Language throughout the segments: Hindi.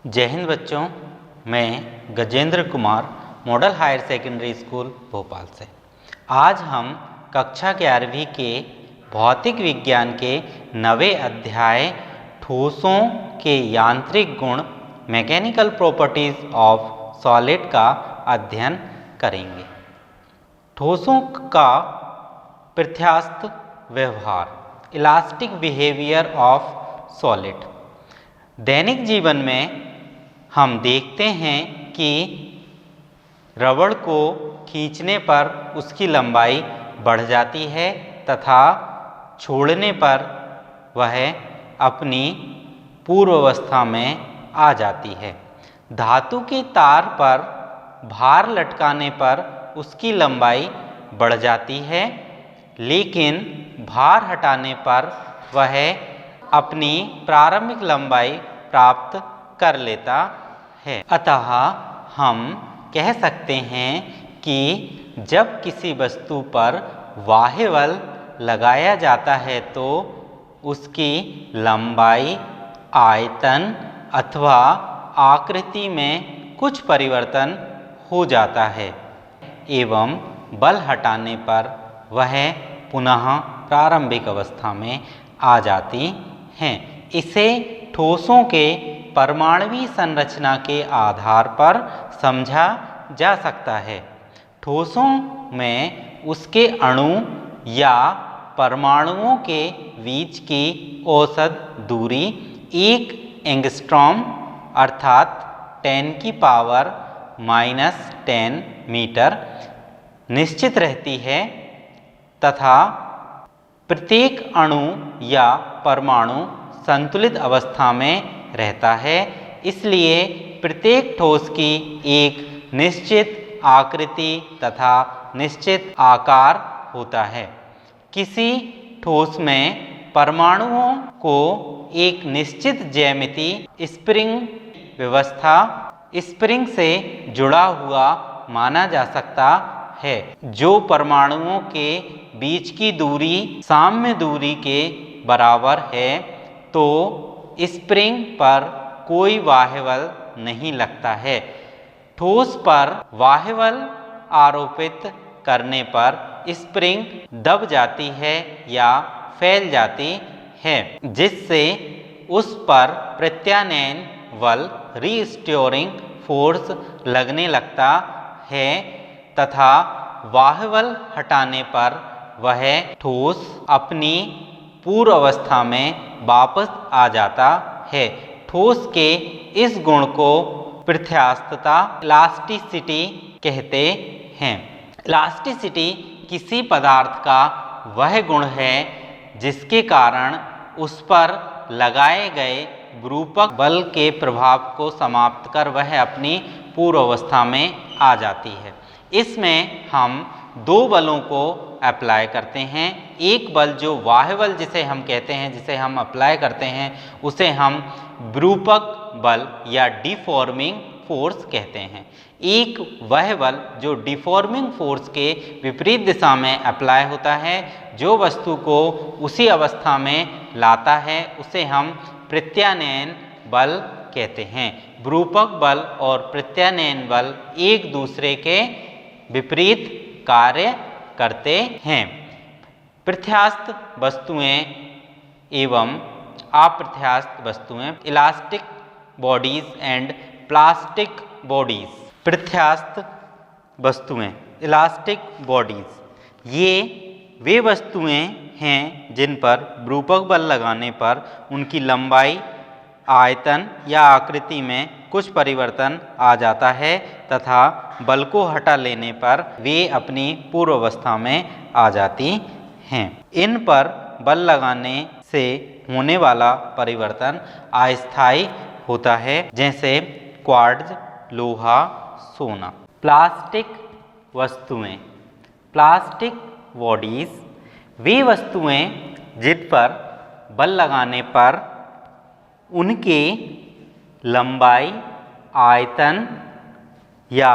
जय हिंद बच्चों, मैं Gajendra Kumar model higher secondary school Bhopal से। आज हम कक्षा 11वीं के भौतिक विज्ञान के 9वें अध्याय ठोसों के यांत्रिक गुण मैकेनिकल प्रॉपर्टीज ऑफ सॉलिड का अध्ययन करेंगे। ठोसों का प्रत्यास्थ व्यवहार, इलास्टिक बिहेवियर ऑफ सॉलिड। दैनिक जीवन में हम देखते हैं कि रबड़ को खींचने पर उसकी लंबाई बढ़ जाती है तथा छोड़ने पर वह अपनी पूर्वावस्था में आ जाती है। धातु के तार पर भार लटकाने पर उसकी लंबाई बढ़ जाती है, लेकिन भार हटाने पर वह अपनी प्रारंभिक लंबाई प्राप्त कर लेता है। अतः हम कह सकते हैं कि जब किसी वस्तु पर बाह्य बल लगाया जाता है तो उसकी लंबाई, आयतन अथवा आकृति में कुछ परिवर्तन हो जाता है एवं बल हटाने पर वह पुनः प्रारंभिक अवस्था में आ जाती हैं। इसे ठोसों के परमाणुवीय संरचना के आधार पर समझा जा सकता है। ठोसों में उसके अणु या परमाणुओं के बीच की औसत दूरी 1 एंगस्ट्रॉम अर्थात 10⁻⁻10 मीटर निश्चित रहती है तथा प्रत्येक अणु या परमाणु संतुलित अवस्था में रहता है। इसलिए प्रत्येक ठोस की एक निश्चित आकृति तथा निश्चित आकार होता है। किसी ठोस में परमाणुओं को एक निश्चित ज्यामिति स्प्रिंग व्यवस्था स्प्रिंग से जुड़ा हुआ माना जा सकता है। जो परमाणुओं के बीच की दूरी साम्य दूरी के बराबर है तो स्प्रिंग पर कोई बाह्य बल नहीं लगता है। ठोस पर बाह्य बल आरोपित करने पर स्प्रिंग दब जाती है या फैल जाती है, जिससे उस पर प्रत्यानयन बल रीस्टोरिंग फोर्स लगने लगता है तथा बाह्य बल हटाने पर वह ठोस अपनी पूर्व अवस्था में वापस आ जाता है। ठोस के इस गुण को प्रत्यास्थता इलास्टिसिटी कहते हैं। इलास्टिसिटी किसी पदार्थ का वह गुण है जिसके कारण उस पर लगाए गए विरूपक बल के प्रभाव को समाप्त कर वह अपनी पूर्व अवस्था में आ जाती है। इसमें हम 2 बलों को अप्लाई करते हैं। एक बल जो बाह्य बल जिसे हम कहते हैं, जिसे हम अप्लाई करते हैं, उसे हम विरूपक बल या डिफॉर्मिंग फोर्स कहते हैं। एक वह बल जो डिफॉर्मिंग फोर्स के विपरीत दिशा में अप्लाई होता है, जो वस्तु को उसी अवस्था में लाता है, उसे हम प्रत्यानयन बल कहते हैं। विरूपक बल और प्रत्यानयन बल एक दूसरे के विपरीत कार्य करते हैं। प्रत्यास्थ वस्तुएं एवं अप्रत्यास्थ वस्तुएं, elastic bodies and plastic bodies. प्रत्यास्थ वस्तुएं, इलास्टिक बॉडीज, ये वे वस्तुएं हैं जिन पर विरूपक बल लगाने पर उनकी लंबाई, आयतन या आकृति में कुछ परिवर्तन आ जाता है तथा बल को हटा लेने पर वे अपनी पूर्व अवस्था में आ जाती हैं। इन पर बल लगाने से होने वाला परिवर्तन अस्थायी होता है, जैसे क्वार्ट्ज, लोहा, सोना। प्लास्टिक वस्तुएं, प्लास्टिक बॉडीज, वे वस्तुएं जिन पर बल लगाने पर उनके लंबाई, आयतन या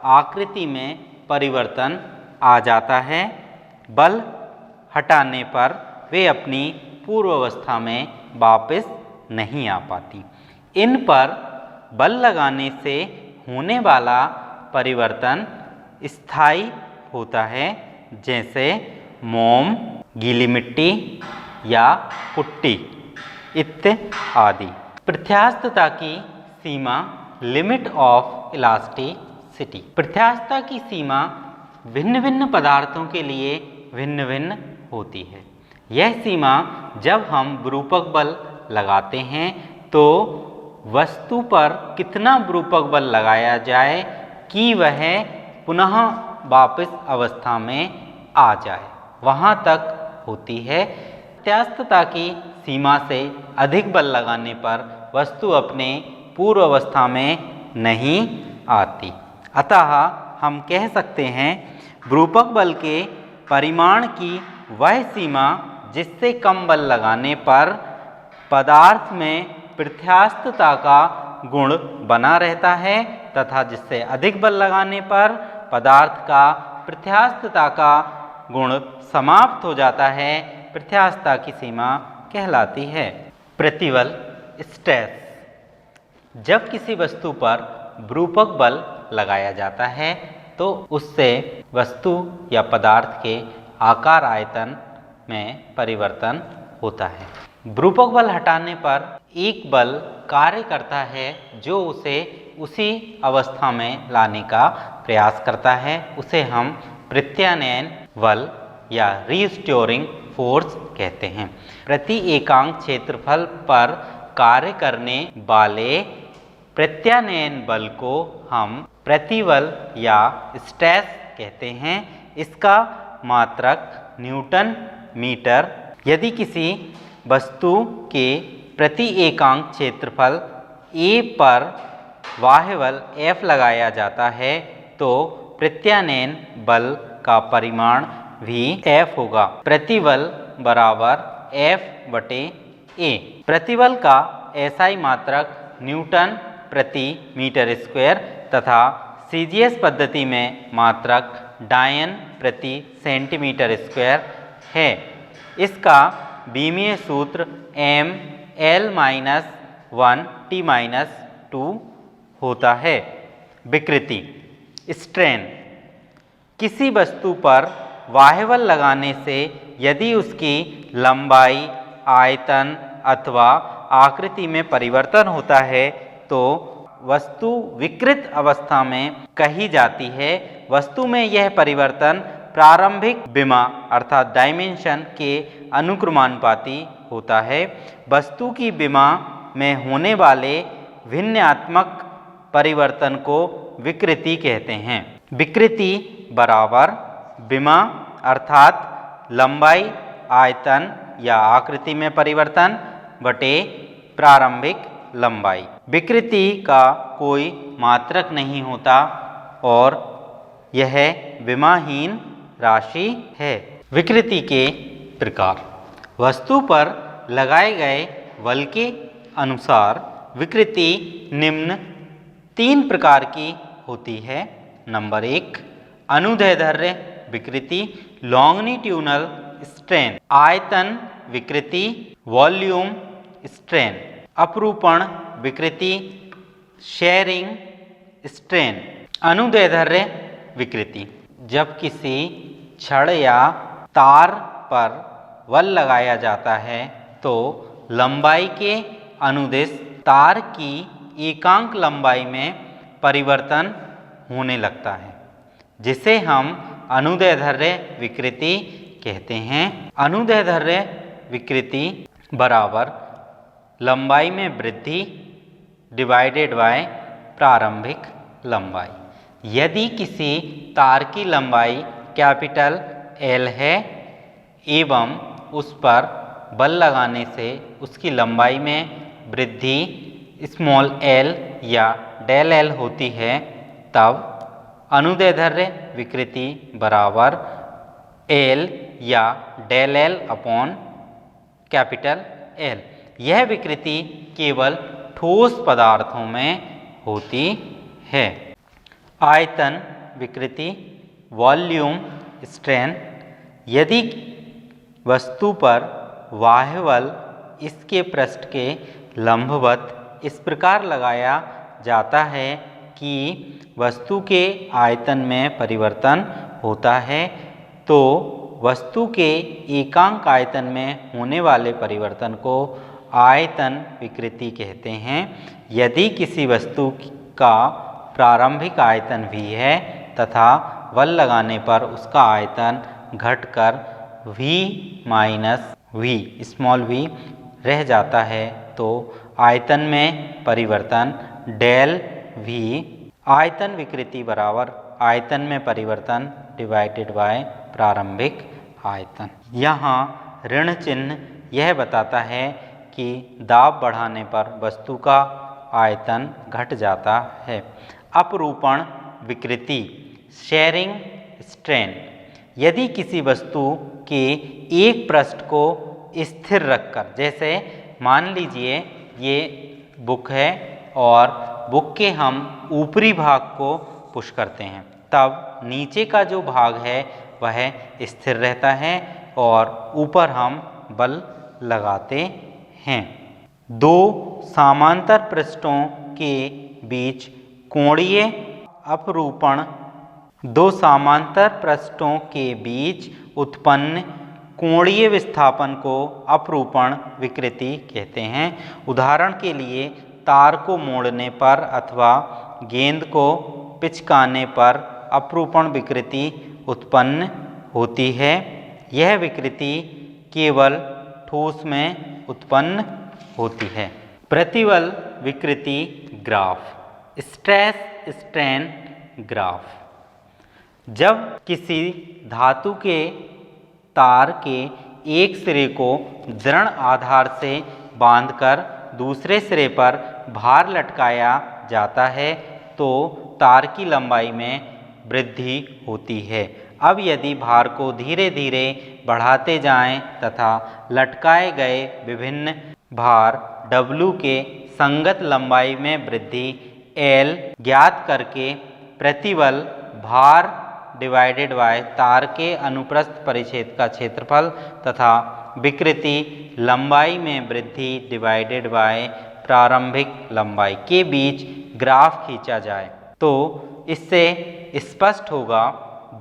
आकृति में परिवर्तन आ जाता है। बल हटाने पर वे अपनी पूर्व अवस्था में वापस नहीं आ पाती। इन पर बल लगाने से होने वाला परिवर्तन स्थायी होता है, जैसे मोम, गीली मिट्टी या पुट्टी इत्यादि। प्रत्यास्थता की सीमा, लिमिट ऑफ इलास्टिसिटी। प्रत्यास्थता की सीमा भिन्न भिन्न पदार्थों के लिए भिन्न भिन्न होती है। यह सीमा जब हम विरूपक बल लगाते हैं तो वस्तु पर कितना विरूपक बल लगाया जाए कि वह पुनः वापस अवस्था में आ जाए, वहाँ तक होती है। प्रत्यास्थता की सीमा से अधिक बल लगाने पर वस्तु अपने पूर्व अवस्था में नहीं आती। अतः हम कह सकते हैं विरूपक बल के परिमाण की वह सीमा जिससे कम बल लगाने पर पदार्थ में प्रत्यास्थता का गुण बना रहता है तथा जिससे अधिक बल लगाने पर पदार्थ का प्रत्यास्थता का गुण समाप्त हो जाता है, प्रत्यास्थता की सीमा कहलाती है। प्रतिबल, स्ट्रेस। जब किसी वस्तु पर विरूपक बल लगाया जाता है तो उससे वस्तु या पदार्थ के आकार आयतन में परिवर्तन होता है। विरूपक बल हटाने पर एक बल कार्य करता है जो उसे उसी अवस्था में लाने का प्रयास करता है, उसे हम प्रत्यानयन बल या रीस्टोरिंग फोर्स कहते हैं। प्रति एकांक क्षेत्रफल पर कार्य करने वाले प्रत्यानयन बल को हम प्रतिबल या स्ट्रेस कहते हैं। इसका मात्रक न्यूटन मीटर। यदि किसी वस्तु के प्रति एकांक क्षेत्रफल A पर बाह्य बल F लगाया जाता है तो प्रत्यानयन बल का परिमाण भी F होगा। प्रतिबल बराबर F/A। प्रतिबल का SI मात्रक न्यूटन प्रति मीटर स्क्वायर तथा CGS पद्धति में मात्रक डायन प्रति सेंटीमीटर स्क्वायर है। इसका बीमीय सूत्र ML-1T-2 होता है। विकृति, स्ट्रेन। किसी वस्तु पर बाह्य बल लगाने से यदि उसकी लंबाई, आयतन अथवा आकृति में परिवर्तन होता है तो वस्तु विकृत अवस्था में कही जाती है। वस्तु में यह परिवर्तन प्रारंभिक विमा अर्थात डायमेंशन के अनुक्रमानुपाती होता है। वस्तु की विमा में होने वाले भिन्नात्मक परिवर्तन को विकृति कहते हैं। विकृति बराबर विमा अर्थात लंबाई, आयतन या आकृति में परिवर्तन बटे प्रारंभिक लंबाई। विकृति का कोई मात्रक नहीं होता और यह विमाहीन राशि है। विकृति के प्रकार। वस्तु पर लगाए गए बल के अनुसार विकृति निम्न 3 प्रकार की होती है। नंबर 1, अनुदैर्ध्य विकृति, लॉन्गिट्यूडनल स्ट्रेन। आयतन विकृति, वॉल्यूम स्ट्रेन। अपरूपण विकृति, शेयरिंग स्ट्रेन। अनुदैर्ध्य विकृति। जब किसी छड़ या तार पर बल लगाया जाता है तो लंबाई के अनुदिश तार की एकांक लंबाई में परिवर्तन होने लगता है, जिसे हम अनुदैर्ध्य विकृति कहते हैं। अनुदैर्ध्य विकृति बराबर लंबाई में वृद्धि डिवाइडेड बाय प्रारंभिक लंबाई। यदि किसी तार की लंबाई कैपिटल L है एवं उस पर बल लगाने से उसकी लंबाई में वृद्धि स्मॉल l या डेल l होती है, तब अनुदैर्ध्य विकृति बराबर L या del l upon capital L। यह विकृति केवल ठोस पदार्थों में होती है। आयतन विकृति, वॉल्यूम स्ट्रेन। यदि वस्तु पर बाह्य बल इसके पृष्ठ के लंबवत इस प्रकार लगाया जाता है कि वस्तु के आयतन में परिवर्तन होता है, तो वस्तु के एकांक आयतन में होने वाले परिवर्तन को आयतन विकृति कहते हैं। यदि किसी वस्तु का प्रारंभिक आयतन v है तथा बल लगाने पर उसका आयतन घटकर v minus v small v रह जाता है, तो आयतन में परिवर्तन डेल v आयतन विकृति बराबर आयतन में परिवर्तन डिवाइडेड बाय प्रारंभिक आयतन। यहाँ ऋण चिन्ह यह बताता है कि दाब बढ़ाने पर वस्तु का आयतन घट जाता है। अपरूपण विकृति शेयरिंग स्ट्रेन, यदि किसी वस्तु के एक पृष्ठ को स्थिर रखकर, जैसे मान लीजिए ये बुक है और बुक के हम ऊपरी भाग को पुश करते हैं, तब नीचे का जो भाग है वह स्थिर रहता है और ऊपर हम बल लगाते हैं। दो समांतर पृष्ठों के बीच कोणीय अपरूपण, दो समांतर पृष्ठों के बीच उत्पन्न कोणीय विस्थापन को अपरूपण विकृति कहते हैं। उदाहरण के लिए तार को मोड़ने पर अथवा गेंद को पिचकाने पर अपरूपण विकृति उत्पन्न होती है। यह विकृति केवल ठोस में उत्पन्न होती है। प्रतिबल विकृति ग्राफ, स्ट्रेस स्ट्रेन ग्राफ, जब किसी धातु के तार के एक सिरे को दृढ़ आधार से बांधकर दूसरे सिरे पर भार लटकाया जाता है तो तार की लंबाई में वृद्धि होती है। अब यदि भार को धीरे धीरे बढ़ाते जाएं तथा लटकाए गए विभिन्न भार W के संगत लंबाई में वृद्धि L ज्ञात करके प्रतिबल भार डिवाइडेड बाय तार के अनुप्रस्थ परिच्छेद का क्षेत्रफल तथा विकृति लंबाई में वृद्धि डिवाइडेड बाय प्रारंभिक लंबाई के बीच ग्राफ खींचा जाए, तो इससे स्पष्ट होगा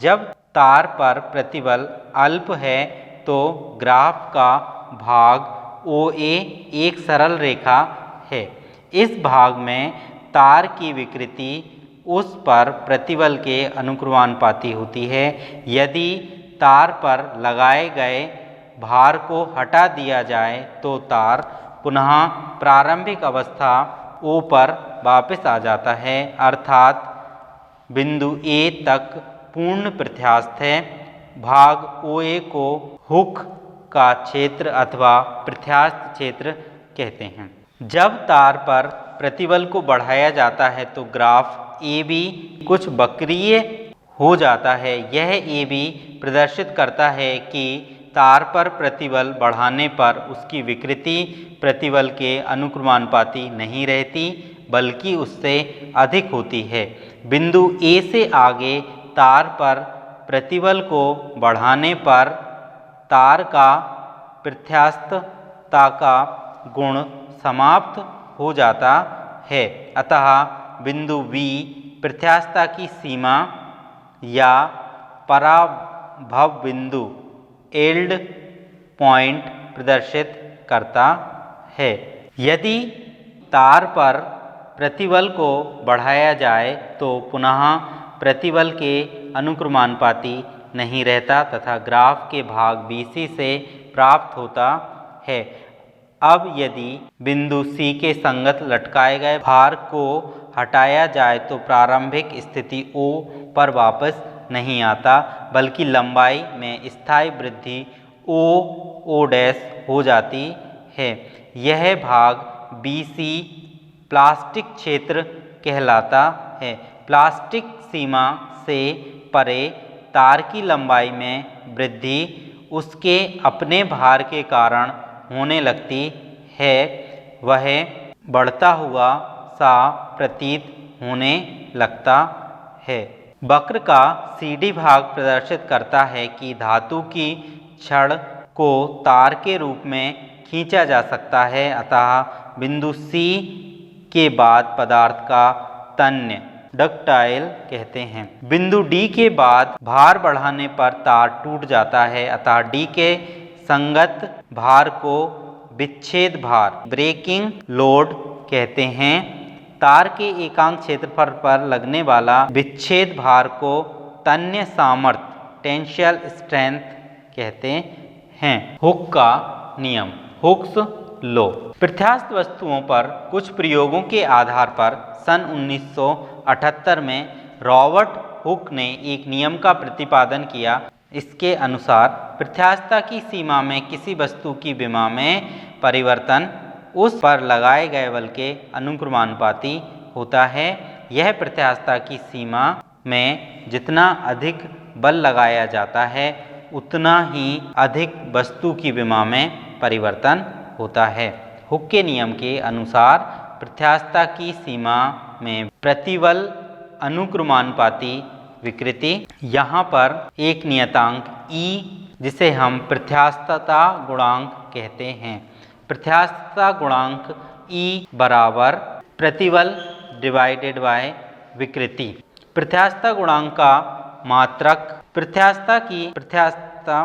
जब तार पर प्रतिबल अल्प है तो ग्राफ का भाग OA एक सरल रेखा है। इस भाग में तार की विकृति उस पर प्रतिबल के अनुक्रमानुपाती होती है। यदि तार पर लगाए गए भार को हटा दिया जाए तो तार पुनः प्रारंभिक अवस्था O पर वापस आ जाता है, अर्थात बिंदु A तक पूर्ण प्रत्यास्थ है। भाग OA को हुक का क्षेत्र अथवा प्रत्यास्थ क्षेत्र कहते हैं। जब तार पर प्रतिबल को बढ़ाया जाता है तो ग्राफ AB कुछ वक्रीय हो जाता है। यह AB प्रदर्शित करता है कि तार पर प्रतिबल बढ़ाने पर उसकी विकृति प्रतिबल के अनुक्रमानुपाती नहीं रहती बल्कि उससे अधिक होती है। बिंदु A से आगे तार पर प्रतिबल को बढ़ाने पर तार का प्रत्यास्थता का गुण समाप्त हो जाता है, अतः बिंदु B प्रत्यास्थता की सीमा या पराभव बिंदु एल्ड पॉइंट प्रदर्शित करता है। यदि तार पर प्रतिबल को बढ़ाया जाए तो पुनः प्रतिबल के अनुक्रमानुपाती नहीं रहता तथा ग्राफ के भाग BC से प्राप्त होता है। अब यदि बिंदु C के संगत लटकाए गए भार को हटाया जाए तो प्रारंभिक स्थिति O पर वापस नहीं आता बल्कि लंबाई में स्थायी वृद्धि O डैश हो जाती है। यह भाग BC प्लास्टिक क्षेत्र कहलाता है। प्लास्टिक सीमा से परे तार की लंबाई में वृद्धि उसके अपने भार के कारण होने लगती है, वह बढ़ता हुआ सा प्रतीत होने लगता है। वक्र का CD भाग प्रदर्शित करता है कि धातु की छड़ को तार के रूप में खींचा जा सकता है, अतः बिंदु C के बाद पदार्थ का तन्य डक्टाइल कहते हैं। बिंदु डी के बाद भार बढ़ाने पर तार टूट जाता है, अतः डी के संगत भार को विच्छेद भार ब्रेकिंग लोड कहते हैं। तार के एकांक क्षेत्रफल पर लगने वाला विच्छेद भार को तन्य सामर्थ्य टेंशियल स्ट्रेंथ कहते हैं। हुक का नियम, हुक्स लॉ। प्रत्यास्थ वस्तुओं पर कुछ प्रयोगों के आधार पर सन 1978 में रॉबर्ट हुक ने एक नियम का प्रतिपादन किया। इसके अनुसार प्रत्यास्थता की सीमा में किसी वस्तु की विमा में परिवर्तन उस पर लगाए गए बल के अनुक्रमानुपाती होता है। यह प्रत्यास्थता की सीमा में जितना अधिक बल लगाया जाता है उतना ही अधिक वस्तु की विमा में परिवर्तन होता है। हुक के नियम के अनुसार प्रत्यास्थता की सीमा में प्रतिबल अनुक्रमानुपाती विकृति, यहाँ पर एक नियतांक E जिसे हम प्रत्यास्थता गुणांक कहते हैं। प्रत्यास्थता गुणांक E बराबर प्रतिबल डिवाइडेड बाय विकृति। प्रत्यास्थता गुणांक का मात्रक प्रत्यास्थता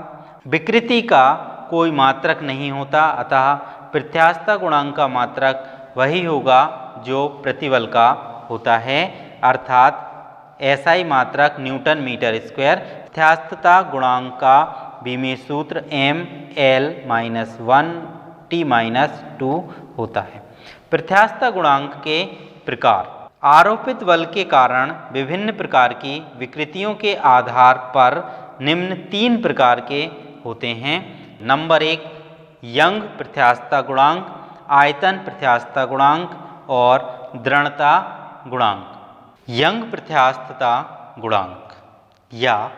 विकृति का कोई मात्रक नहीं होता, अतः प्रत्यास्थता गुणांक का मात्रक वही होगा जो प्रतिबल का होता है, अर्थात SI मात्रक न्यूटन मीटर स्क्वायर। प्रत्यास्थता गुणांक का बीमीय सूत्र ML-1T-2 होता है। प्रत्यास्थता गुणांक के प्रकार। आरोपित बल के कारण विभिन्न प्रकार की विकृतियों के आधार पर निम्न 3 प्रकार के होते हैं। नंबर 1 यंग प्रत्यास्थता गुणांक, आयतन प्रत्यास्थता गुणांक और दृढ़ता गुणांक। यंग प्रत्यास्थता गुणांक या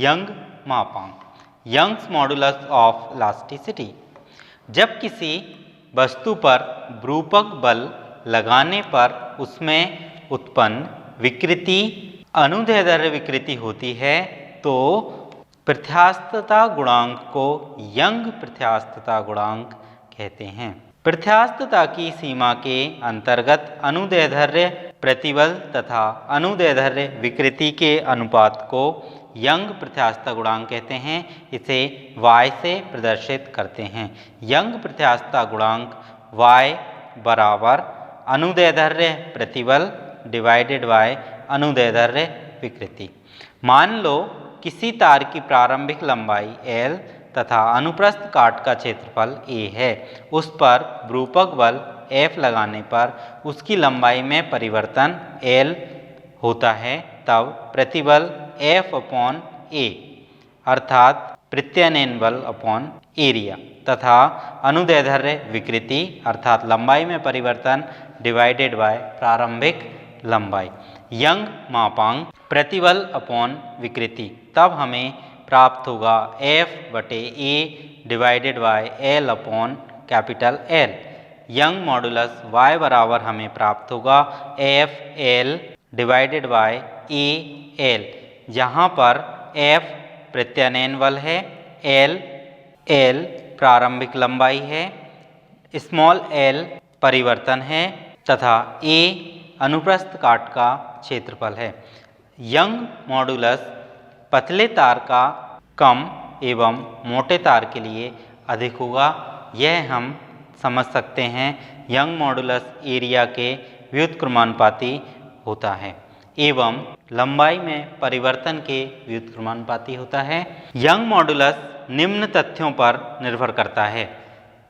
यंग मापांक, यंग्स मॉडुलस ऑफ इलास्टिसिटी। जब किसी वस्तु पर विरूपक बल लगाने पर उसमें उत्पन्न विकृति अनुदैर्ध्य विकृति होती है तो प्रत्यास्थता गुणांक को यंग प्रत्यास्थता गुणांक कहते हैं। प्रत्यास्थता की सीमा के अंतर्गत अनुदैर्ध्य प्रतिबल तथा अनुदैर्ध्य विकृति के अनुपात को यंग प्रत्यास्थता गुणांक कहते हैं। इसे y से प्रदर्शित करते हैं। यंग प्रत्यास्थता गुणांक y बराबर अनुदैर्ध्य प्रतिबल डिवाइडेड बाय अनुदैर्ध्य विकृति। मान लो किसी तार की प्रारंभिक लंबाई L तथा अनुप्रस्थ काट का क्षेत्रफल A है। उस पर विरूपक बल F लगाने पर उसकी लंबाई में परिवर्तन L होता है, तब प्रतिबल F/A अर्थात प्रत्यानयन बल अपॉन एरिया तथा अनुदैर्ध्य विकृति अर्थात लंबाई में परिवर्तन डिवाइडेड बाय प्रारंभिक लंबाई। यंग मापांक प्रतिबल अपॉन विकृति, तब हमें प्राप्त होगा F/A divided by L upon capital L। Young modulus y बराबर हमें प्राप्त होगा FL डिवाइडेड बाय AL, जहाँ पर F प्रत्यानयन बल है, L प्रारंभिक लंबाई है, स्मॉल l परिवर्तन है तथा A अनुप्रस्थ काट का क्षेत्रफल है। यंग मॉडुलस पतले तार का कम एवं मोटे तार के लिए अधिक होगा। यह हम समझ सकते हैं यंग मॉडुलस एरिया के व्युत्क्रमानुपाती होता है एवं लंबाई में परिवर्तन के व्युत्क्रमानुपाती होता है। यंग मॉडुलस निम्न तथ्यों पर निर्भर करता है।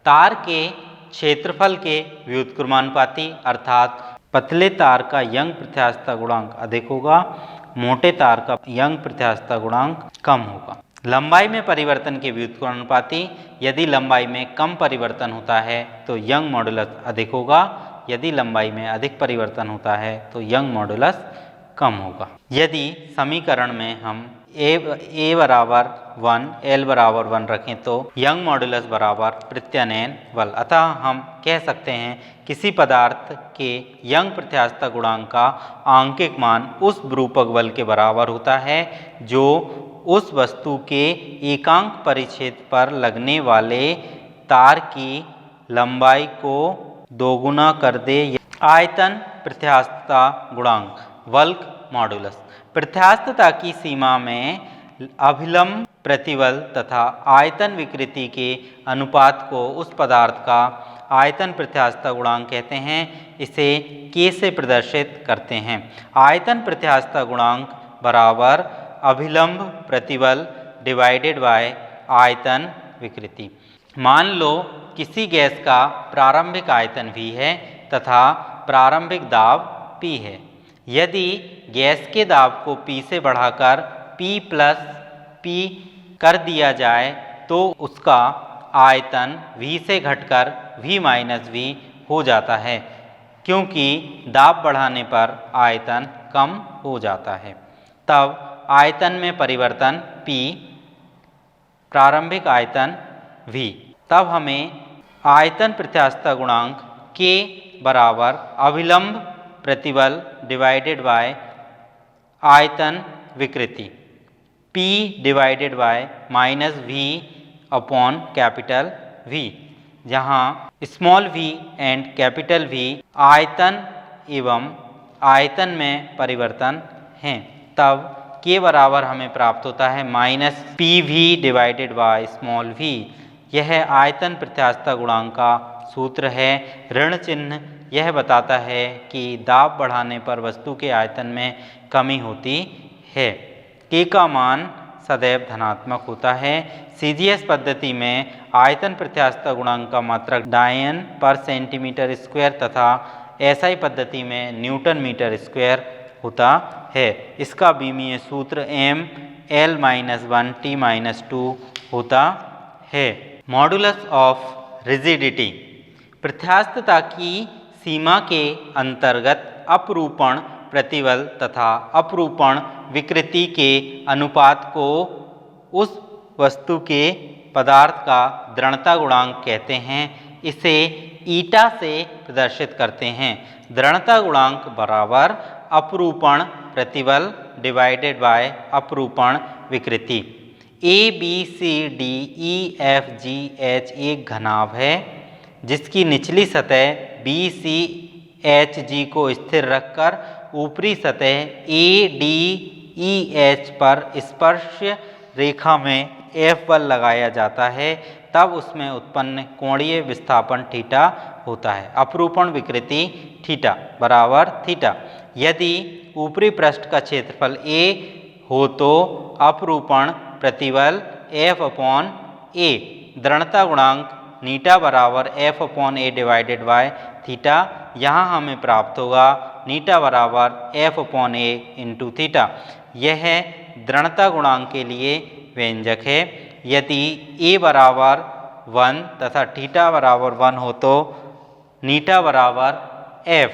तार के क्षेत्रफल के व्युत्क्रमानुपाती अर्थात पतले तार का यंग प्रत्यास्थता गुणांक अधिक होगा, मोटे तार का यंग प्रत्यास्थता गुणांक कम होगा। लंबाई में परिवर्तन के व्युत्क्रमानुपाती, यदि लंबाई में कम परिवर्तन होता है तो यंग मॉडुलस अधिक होगा, यदि लंबाई में अधिक परिवर्तन होता है तो यंग मॉडुलस कम होगा। यदि समीकरण में हम a बराबर 1 L बराबर 1 रखें तो यंग मॉडुलस बराबर प्रत्यानयन बल, अतः हम कह सकते हैं किसी पदार्थ के यंग प्रत्यास्थता गुणांक का आंकिक मान उस विरूपक बल के बराबर होता है जो उस वस्तु के एकांक परिच्छेद पर लगने वाले तार की लंबाई को दोगुना कर दे आयतन प्रत्यास्थता गुणांक बल्क मॉडुलस। प्रत्यास्थता की सीमा में अभिलंब प्रतिबल तथा आयतन विकृति के अनुपात को उस पदार्थ का आयतन प्रत्यास्थता गुणांक कहते हैं। इसे K से प्रदर्शित करते हैं। आयतन प्रत्यास्थता गुणांक बराबर अभिलंब प्रतिबल डिवाइडेड बाय आयतन विकृति। मान लो किसी गैस का प्रारंभिक आयतन V है तथा प्रारंभिक दाब P है। यदि गैस के दाब को P से बढ़ाकर P+ कर दिया जाए तो उसका आयतन V से घटकर V- हो जाता है, क्योंकि दाब बढ़ाने पर आयतन कम हो जाता है। तब आयतन में परिवर्तन P, प्रारंभिक आयतन V। तब हमें आयतन प्रत्यास्थता गुणांक K बराबर अभिलंब प्रतिबल डिवाइडेड बाय आयतन विकृति P डिवाइडेड बाय -V/V, जहाँ small v and capital V आयतन एवं आयतन में परिवर्तन हैं। तब K बराबर हमें प्राप्त होता है -PV divided by small v। यह आयतन प्रत्यास्थता गुणांक का सूत्र है। ऋण चिन्ह यह बताता है कि दाब बढ़ाने पर वस्तु के आयतन में कमी होती है। K का मान सदैव धनात्मक होता है। CGS पद्धति में आयतन प्रत्यास्थता गुणांक का मात्रक डायन पर सेंटीमीटर स्क्वायर तथा SI पद्धति में न्यूटन मीटर स्क्वायर होता है। इसका बीमीय सूत्र M(L-1t-2) होता है। Modulus of rigidity. प्रत्यास्थता की सीमा के अंतर्गत अपरूपण प्रतिबल तथा अपरूपण विकृति के अनुपात को उस वस्तु के पदार्थ का दृढ़ता गुणांक कहते हैं। इसे ईटा से प्रदर्शित करते हैं। दृढ़ता गुणांक बराबर अपरूपण प्रतिबल डिवाइडेड बाय अपरूपण विकृति। ABCDEFGH एक घनाभ है जिसकी निचली सतह BCHG को स्थिर रखकर ऊपरी सतह ADEH पर स्पर्श रेखा में F बल लगाया जाता है, तब उसमें उत्पन्न कोणीय विस्थापन थीटा होता है। अपरूपण विकृति थीटा बराबर थीटा। यदि ऊपरी पृष्ठ का क्षेत्रफल A हो तो अपरूपण प्रतिबल F/A। दृढ़ता गुणांक नीटा बराबर F/A डिवाइडेड बाय थीटा। यहाँ हमें प्राप्त होगा नीटा बराबर F/A इंटू थीटा। यह दृढ़ता गुणांक के लिए व्यंजक है। यदि A बराबर 1 तथा थीटा बराबर 1 हो तो नीटा बराबर F।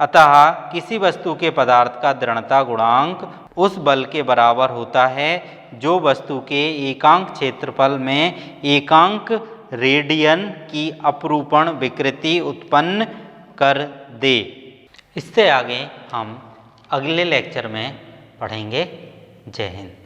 अतः किसी वस्तु के पदार्थ का दृढ़ता गुणांक उस बल के बराबर होता है जो वस्तु के एकांक क्षेत्रफल में एकांक रेडियन की अपरूपण विकृति उत्पन्न कर दे। इससे आगे हम अगले लेक्चर में पढ़ेंगे। जय हिंद।